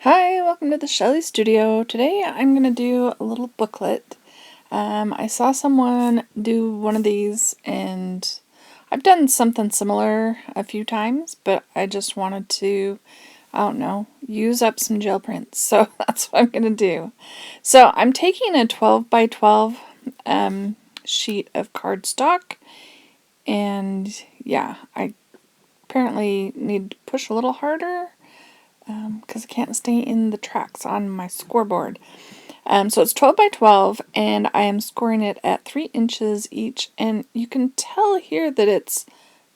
Hi, welcome to the Shelly Studio. Today I'm going to do a little booklet. I saw someone do one of these and I've done something similar a few times, but I just wanted to, I don't know, use up some gel prints. So that's what I'm going to do. So I'm taking a 12 by 12 sheet of cardstock, and yeah, I apparently need to push a little harder because I can't stay in the tracks on my scoreboard. So it's 12 by 12, and I am scoring it at 3 inches each, and you can tell here that it's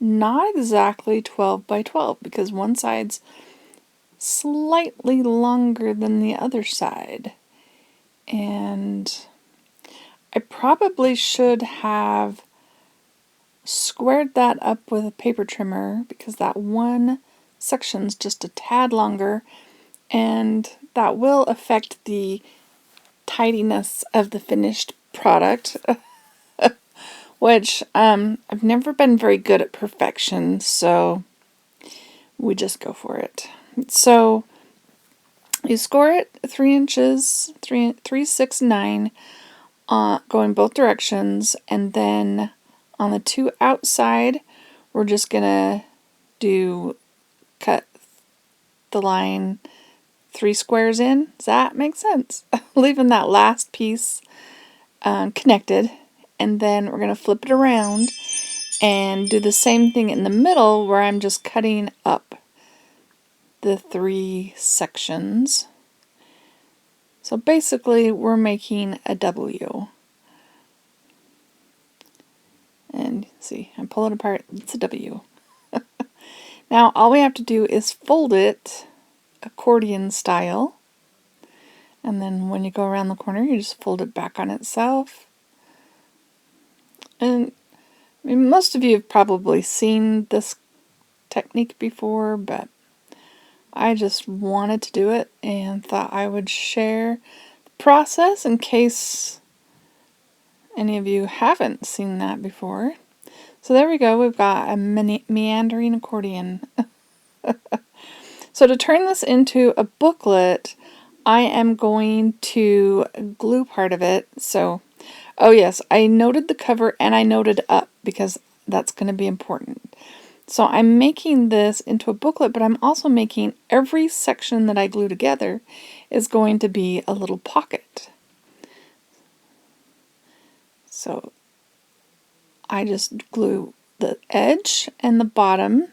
not exactly 12 by 12 because one side's slightly longer than the other side. And I probably should have squared that up with a paper trimmer because that one section's just a tad longer, and that will affect the tidiness of the finished product, which I've never been very good at perfection, so we just go for it. So you score it 3 inches, 369, going both directions, and then on the two outside, we're just gonna cut the line 3 squares in. Does that make sense? Leaving that last piece connected, and then we're going to flip it around and do the same thing in the middle where I'm just cutting up the 3 sections. So basically we're making a W. And see, I pull it apart, it's a W. Now all we have to do is fold it accordion style, and then when you go around the corner you just fold it back on itself. And I mean, most of you have probably seen this technique before, but I just wanted to do it and thought I would share the process in case any of you haven't seen that before. So there we go, we've got a meandering accordion. So to turn this into a booklet, I am going to glue part of it. So, oh yes, I noted the cover and I noted up because that's going to be important. So I'm making this into a booklet, but I'm also making every section that I glue together is going to be a little pocket. So I just glue the edge and the bottom.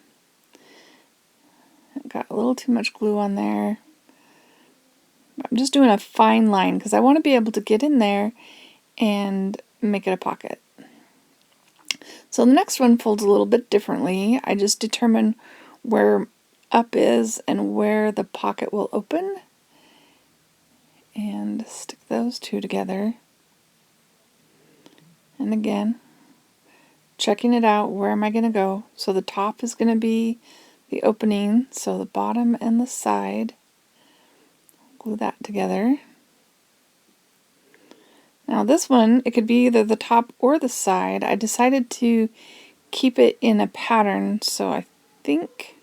I got a little too much glue on there. I'm just doing a fine line because I want to be able to get in there and make it a pocket. So the next one folds a little bit differently. I just determine where up is and where the pocket will open, and stick those two together. And again, checking it out, where am I going to go? So the top is going to be the opening, so the bottom and the side. Glue that together. Now this one, it could be either the top or the side. I decided to keep it in a pattern, so I think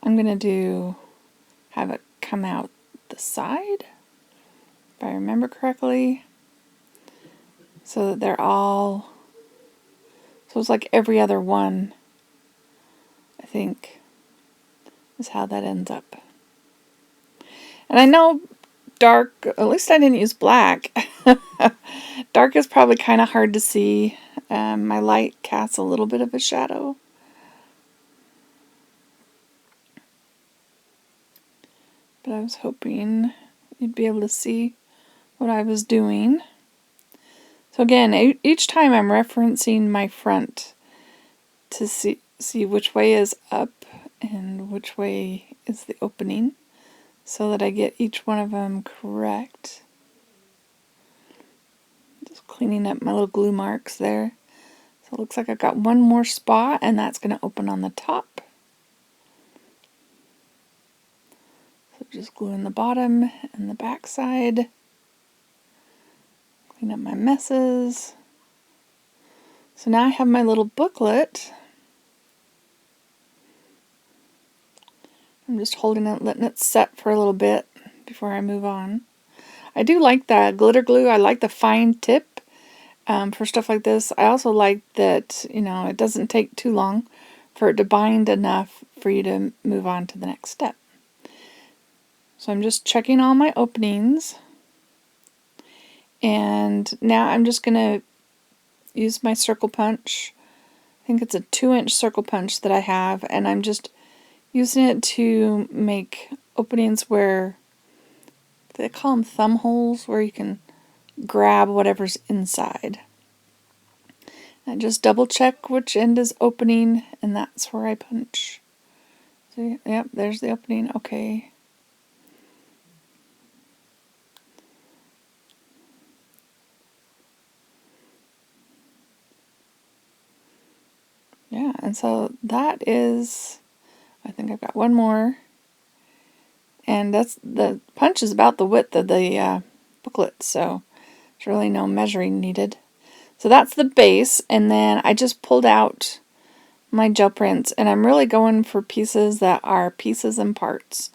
I'm going to have it come out the side, if I remember correctly, so that they're all, so it's like every other one, I think, is how that ends up. And I know dark, at least I didn't use black. Dark is probably kind of hard to see. My light casts a little bit of a shadow. But I was hoping you'd be able to see what I was doing. So again, each time I'm referencing my front to see which way is up and which way is the opening, so that I get each one of them correct. Just cleaning up my little glue marks there. So it looks like I've got one more spot, and that's going to open on the top. So just glue in the bottom and the back side. Clean up my messes. So now I have my little booklet. I'm just holding it, letting it set for a little bit. before I move on. I do like the glitter glue. I like the fine tip for stuff like this. I also like that, you know, it doesn't take too long for it to bind enough for you to move on to the next step. So I'm just checking all my openings. And now I'm just going to use my circle punch. I think it's a 2-inch circle punch that I have, and I'm just using it to make openings where they call them thumb holes, where you can grab whatever's inside. And just double check which end is opening, and that's where I punch. See, yep, there's the opening. Okay. Yeah, and so that is, I think I've got one more. And that's, the punch is about the width of the booklet, so there's really no measuring needed. So that's the base, and then I just pulled out my gel prints, and I'm really going for pieces that are pieces and parts.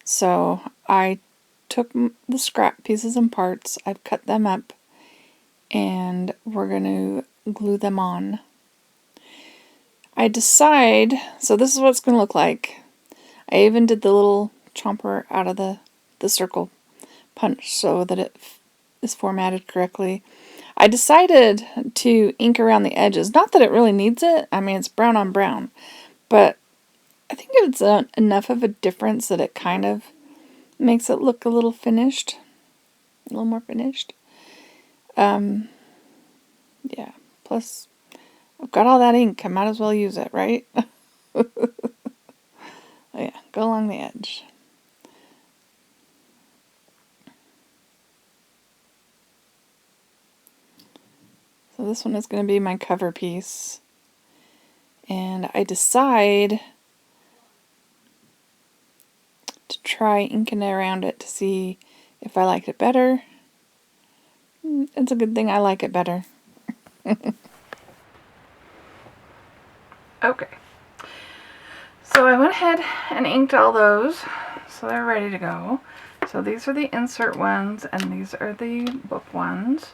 So I took the scrap pieces and parts, I've cut them up, and we're going to glue them on. I decide, so this is what it's going to look like. I even did the little chomper out of the circle punch so that it is formatted correctly. I decided to ink around the edges. Not that it really needs it. I mean, it's brown on brown. But I think it's enough of a difference that it kind of makes it look a little finished. A little more finished. Yeah. Plus, I've got all that ink. I might as well use it, right? Oh yeah, go along the edge. So this one is going to be my cover piece. And I decide to try inking around it to see if I like it better. It's a good thing I like it better. Okay. So I went ahead and inked all those, so they're ready to go. So these are the insert ones, and these are the book ones.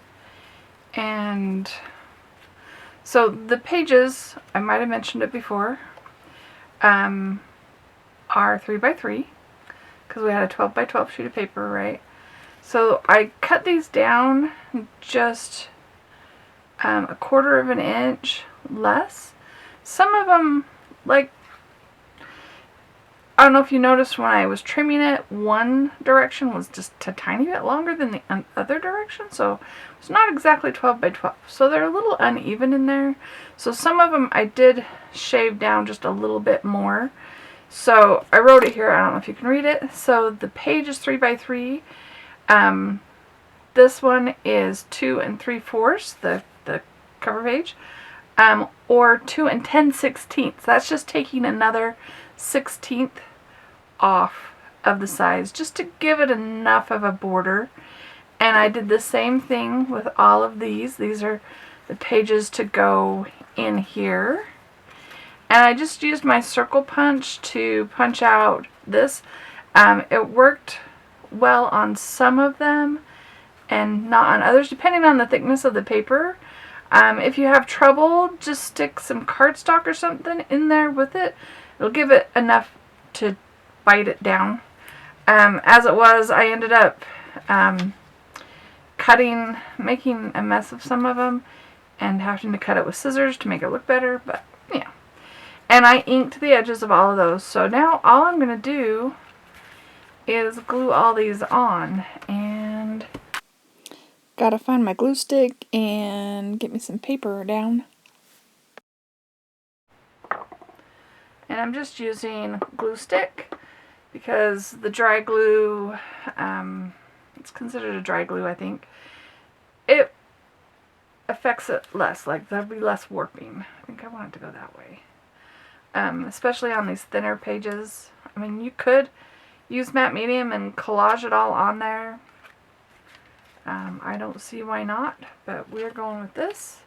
And so the pages, I might have mentioned it before, are 3x3, because we had a 12x12 sheet of paper, right? So I cut these down just a 1/4 of an inch less. Some of them, like, I don't know if you noticed when I was trimming it, one direction was just a tiny bit longer than the other direction, so it's not exactly 12x12. So they're a little uneven in there. So some of them I did shave down just a little bit more. So I wrote it here, I don't know if you can read it. So the page is 3x3. This one is 2 3/4, the cover page, or 2 10/16. That's just taking another 1/16 off of the size just to give it enough of a border. And I did the same thing with all of these. These are the pages to go in here. And I just used my circle punch to punch out this. It worked well on some of them and not on others, depending on the thickness of the paper. If you have trouble, just stick some cardstock or something in there with it. It'll give it enough to bite it down. As it was, I ended up making a mess of some of them and having to cut it with scissors to make it look better, but yeah. And I inked the edges of all of those. So now all I'm going to do is glue all these on, and gotta find my glue stick and get me some paper down. And I'm just using glue stick because the dry glue, it's considered a dry glue, I think. It affects it less, like there'll be less warping. I think I want it to go that way. Especially on these thinner pages. I mean, you could use matte medium and collage it all on there. I don't see why not, but we're going with this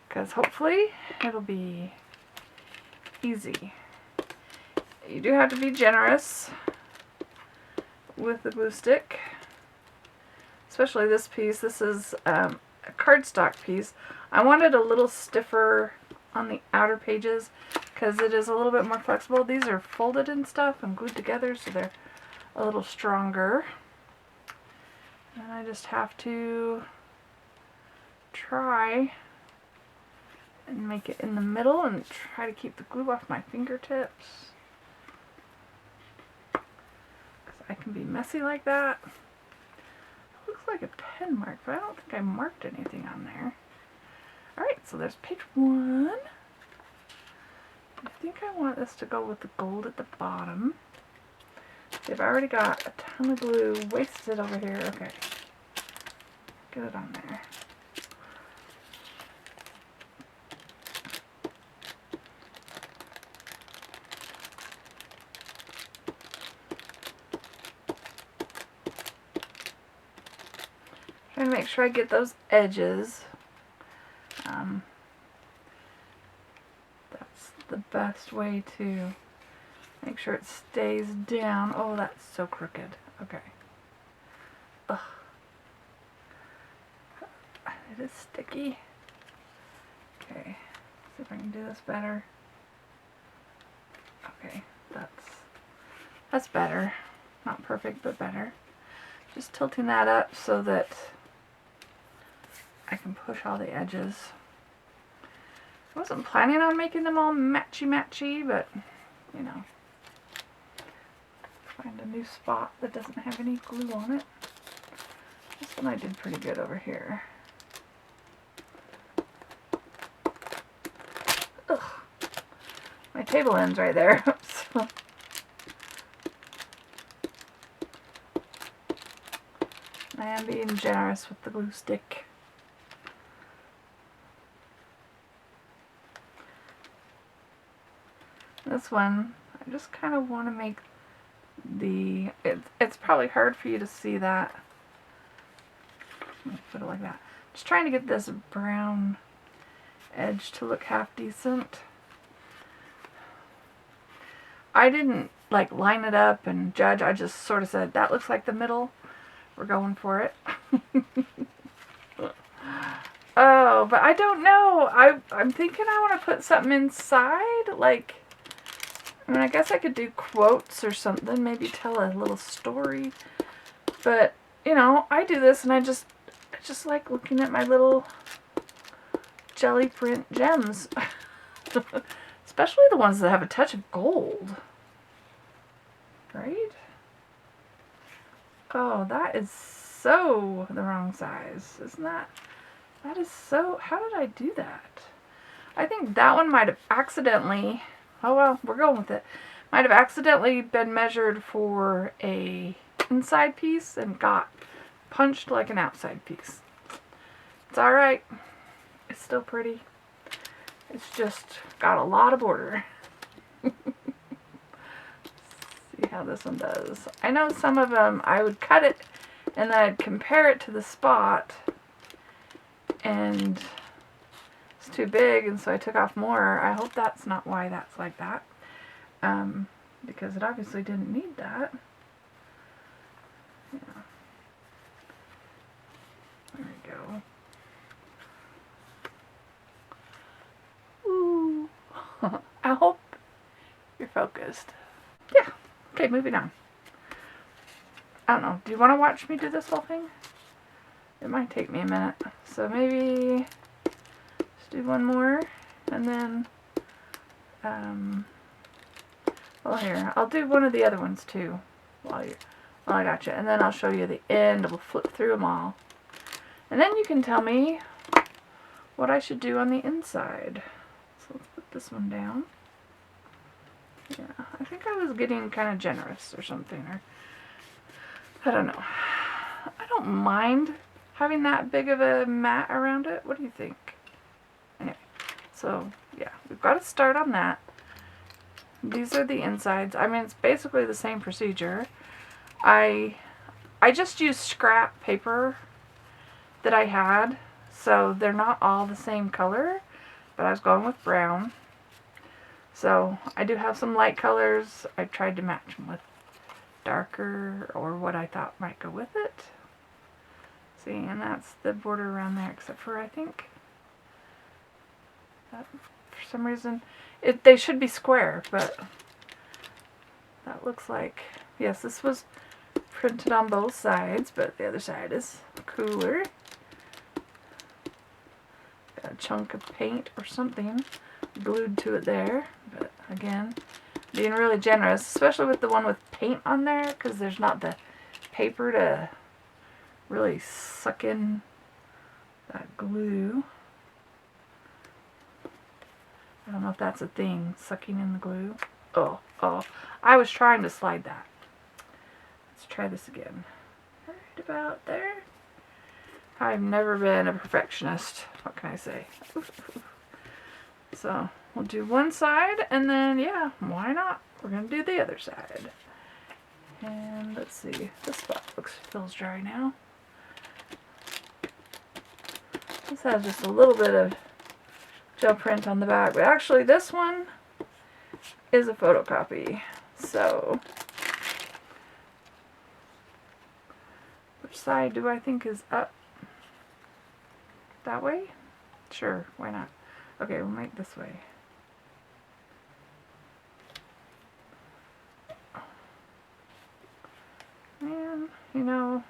because hopefully it'll be easy. You do have to be generous with the glue stick, especially this piece. This is a cardstock piece. I wanted a little stiffer on the outer pages because it is a little bit more flexible. These are folded and stuff and glued together, so they're a little stronger. And I just have to try and make it in the middle and try to keep the glue off my fingertips, because I can be messy like that. It looks like a pen mark, but I don't think I marked anything on there. Alright, so there's page 1. I think I want this to go with the gold at the bottom. They've already got a ton of glue wasted over here. Okay, get it on there. Trying to make sure I get those edges. That's the best way to make sure it stays down. Oh, that's so crooked. Okay. Ugh. It is sticky. Okay. See if I can do this better. Okay, that's better. Not perfect, but better. Just tilting that up so that I can push all the edges. I wasn't planning on making them all matchy-matchy, but, you know, find a new spot that doesn't have any glue on it. This one I did pretty good over here. Ugh. My table end's right there. So. I am being generous with the glue stick. This one, I just kind of want to make the, it's probably hard for you to see that. Let me put it like that. Just trying to get this brown edge to look half decent. I didn't like line it up and judge. I just sort of said, that looks like the middle. We're going for it. Oh, but I don't know. I'm thinking I want to put something inside, like, I mean, I guess I could do quotes or something, maybe tell a little story. But, you know, I do this and I just like looking at my little jelly print gems. Especially the ones that have a touch of gold. Right? Oh, that is so the wrong size. Isn't that? That is so... How did I do that? I think that one might have accidentally... Oh well, we're going with it. Might have accidentally been measured for a inside piece and got punched like an outside piece. It's alright. It's still pretty. It's just got a lot of border. See how this one does. I know some of them I would cut it and then I'd compare it to the spot and it's too big and so I took off more. I hope that's not why that's like that. Because it obviously didn't need that. Yeah. There we go. Ooh. I hope you're focused. Yeah. Okay, moving on. I don't know. Do you want to watch me do this whole thing? It might take me a minute. So maybe just do one more and then well, here, I'll do one of the other ones too while I got you, and then I'll show you the end. We'll flip through them all, and then you can tell me what I should do on the inside. So let's put this one down. Yeah, I think I was getting kind of generous or something, or I don't know. I don't mind having that big of a mat around it. What do you think? Anyway, so yeah, we've got to start on that. These are the insides. I mean, it's basically the same procedure. I just used scrap paper that I had, so they're not all the same color, but I was going with brown. So I do have some light colors. I tried to match them with darker or what I thought might go with it. See, and that's the border around there, except for I think that for some reason they should be square, but that looks like, yes, this was printed on both sides, but the other side is cooler. Got a chunk of paint or something glued to it there, but again, being really generous, especially with the one with paint on there, because there's not the paper to really suck in that glue. I don't know if that's a thing, sucking in the glue. Oh, I was trying to slide that. Let's try this again. Right about there. I've never been a perfectionist. What can I say? So we'll do one side, and then, yeah, why not? We're going to do the other side. And let's see. This spot feels dry now. This has just a little bit of gel print on the back, but actually this one is a photocopy. So, which side do I think is up? That way? Sure, why not? Okay, we'll make this way. And, you know,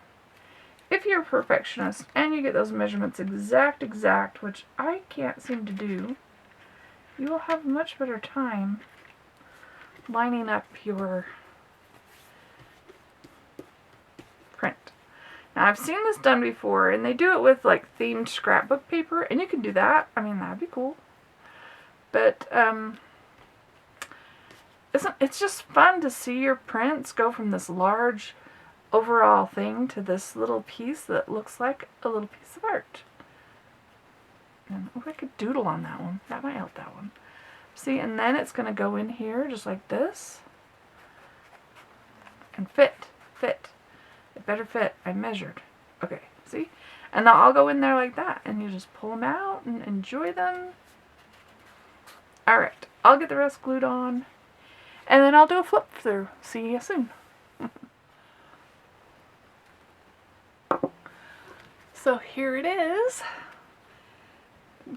if you're a perfectionist and you get those measurements exact, which I can't seem to do, you will have a much better time lining up your print. Now, I've seen this done before, and they do it with like themed scrapbook paper, and you can do that. I mean, that'd be cool. But it's just fun to see your prints go from this large overall thing to this little piece that looks like a little piece of art. And oh, I could doodle on that one. That might help that one. See, and then it's going to go in here just like this. And fit. It better fit. I measured. Okay, see? And they'll all go in there like that. And you just pull them out and enjoy them. Alright, I'll get the rest glued on. And then I'll do a flip through. See you soon. So here it is.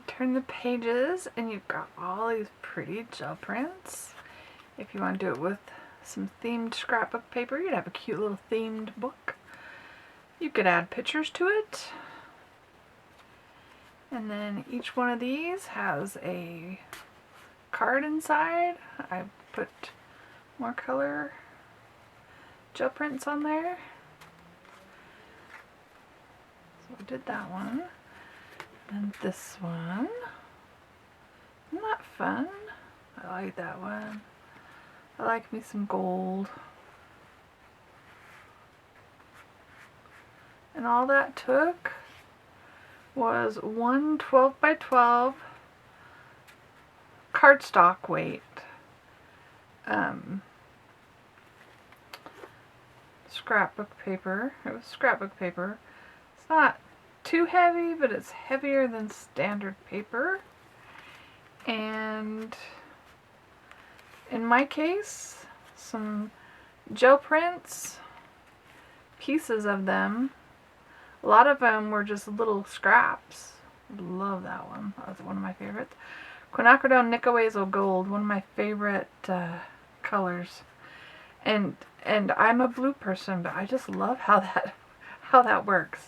Turn the pages and you've got all these pretty gel prints. If you want to do it with some themed scrapbook paper, you'd have a cute little themed book. You could add pictures to it. And then each one of these has a card inside. I put more color gel prints on there. So I did that one. And this one. Isn't that fun? I like that one. I like me some gold. And all that took was one 12 by 12 cardstock weight scrapbook paper. It was scrapbook paper. It's not too heavy, but it's heavier than standard paper. And in my case, some gel prints, pieces of them. A lot of them were just little scraps. Love that one. That was one of my favorites. Quinacridone Nickel Azo Gold, one of my favorite colors. And I'm a blue person, but I just love how that works.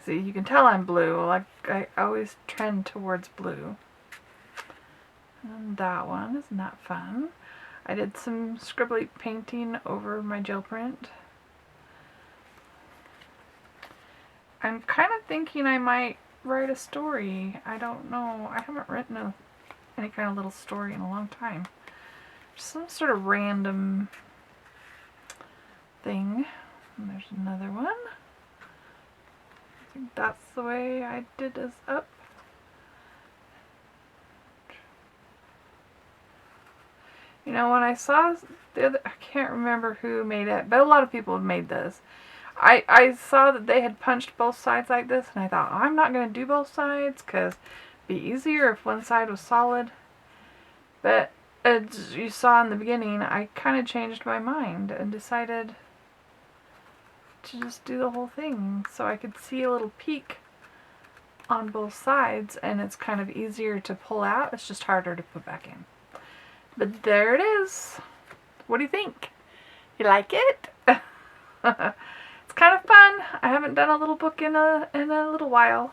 See, you can tell I'm blue. Like, I always trend towards blue. And that one, isn't that fun? I did some scribbly painting over my gel print. I'm kind of thinking I might write a story. I don't know. I haven't written any kind of little story in a long time. Some sort of random thing. And there's another one. I think that's the way I did this up. You know, when I saw the other, I can't remember who made it, but a lot of people have made this. I saw that they had punched both sides like this, and I thought, I'm not going to do both sides because it'd be easier if one side was solid. But as you saw in the beginning, I kind of changed my mind and decided to just do the whole thing so I could see a little peek on both sides, and it's kind of easier to pull out. It's just harder to put back in. But there it is. What do you think? You like it? It's kind of fun. I haven't done a little book in a little while.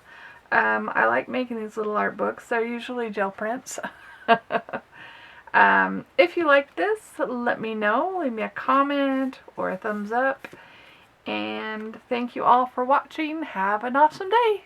I like making these little art books. They're usually gel prints. If you like this, let me know. Leave me a comment or a thumbs up. And thank you all for watching. Have an awesome day.